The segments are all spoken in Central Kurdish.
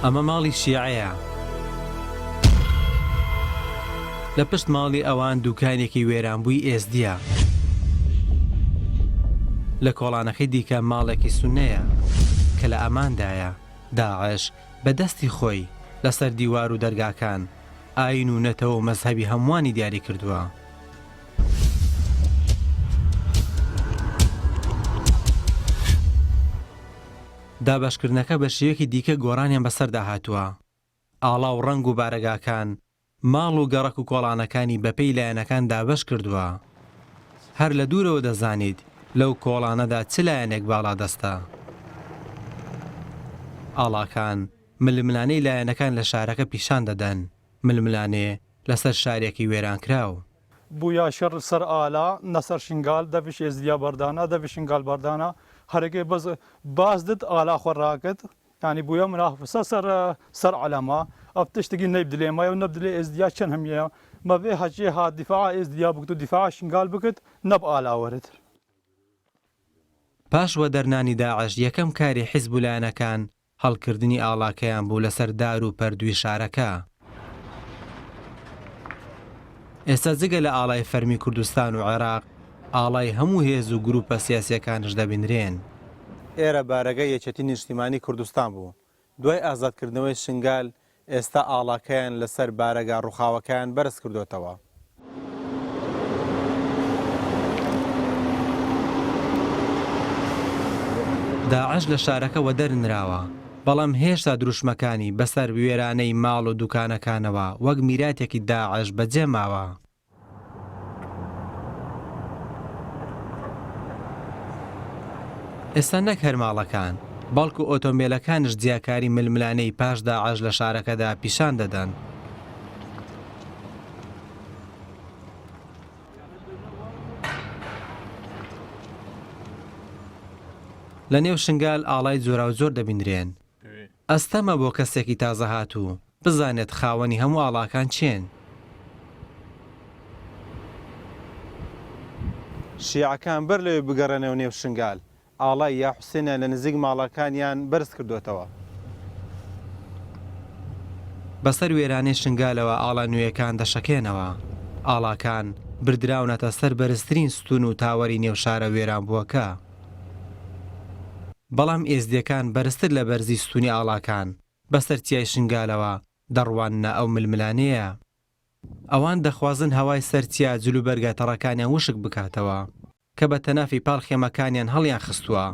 ئەمە ماڵی شیعەیە. لە پشت ماڵی ئەوان دوکانێکی وێرانبووی ئێزدیە. لە کۆڵانەکەی دیکە ماڵێکی سونەیە کە لە ئەماندایە داعش بە دەستی خۆی لەسەر دیوار و دەرگاکان ئاین و نەتەوە و مەزهەبی هەمووانی دیاری کردووە. دابەشکردنەکە بە شێوەیەکی دیکە گۆڕانیان بەسەردا هاتووە. ئاڵا و ڕەنگ و بارەگاکان ماڵ و گەڕەک و کۆڵانەکانی بەپێی لایەنەکان دابەش کردووە. هەر لە دوورەوە دەزانیت لەو کۆڵانەدا چ لایەنێک باڵا دەستە. ئاڵاکان ململانەی لایەنەکان لە شارەکە پیشان دەدەن، ململانێ لەسەر شارێکی وێران کراو. بویا شەڕ سەر ئالا نەسەر شنگال دەڤش ئێزدیا بەردانە دەڤش شنگال بەردانە هەرێکێ باز دت ئالا خۆڕاکت یعنی بویا منافسە سەر عەلەما ئەف تشتێکی نەیبدلێمایە و نەبدلێ ئێزدیا چەند هەمیە مەڤێ هەچێ هات دیفاع ئێزدیا بکت و دیفاع شنگال بکت نەب ئالاوەرت. پاشوە دەرنانی داعش یەکەم کاری حیزب و لایەنەکان هەڵکردنی ئاڵاکەیان بوو لەسەر دار و پەردووی شارەکە. ئێستا جگە لە ئاڵای فەرمی کوردستان و عێراق ئاڵای هەموو هێز و گروپە سیاسیەکانش دەبینرێن. ئێرە بارەگەی یەکێتی نیشتیمانی کوردستان بوو. دوای ئازادکردنەوەی شنگال ئێستا ئاڵاکەیان لەسەر بارەگا ڕووخاوەکەیان بەرز کردوتەوە. داعش لە شارەکەەوە دەرنراوە، بەڵام هێشتا دروشمەکانی بەسەر وێرانەی ماڵ و دوکانەکانەوە وەک میراتێکی داعش بەجێ ماوە. ئێستا نەک هەر ماڵەکان بەڵکو ئۆتۆمبیلەکانش جیاکاری ململانەی پاش داعش لە شارەکەدا پیشان دەدەن. لە نێو شنگال ئاڵای جۆرا و زۆر دەبینرێن. ئەستەمە بۆ کەسێکی تازە هاتوو بزانێت خاوەنی هەموو ئاڵاکان چێن. شیعەکان بەر لەوێ بگەڕێنەوە نێو شنگال ئاڵای یا حوسێنە لە نزیک ماڵەکانیان بەرز کردوتەوە. بەسەر وێرانەی شنگالەوە ئاڵا نوێیەکان دەشەکێنەوە. ئاڵاکان بردراونەتە سەر بەرزترین ستون و تاوەری نێو شارە وێرانبووەکە. بەڵام ئێزدیەکان بەرزتر لە بەرزی ستونی ئاڵاکان بەسەر چیای شنگالەوە دەڕوانە ئەو ململانەیە. ئەوان دەخوازن هەوای سەرچیا جلوبەرگە تەڕەکانیان وشک بکاتەوە کە بە تەنافی پاڵخێمەکانیان هەڵیان خستووە.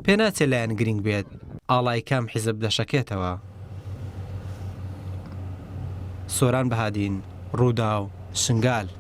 پێناچێ لایەن گرنگ بێت ئاڵای کام حیزب دەشەکێتەوە. سۆران بەهادین، ڕوودا و شنگال.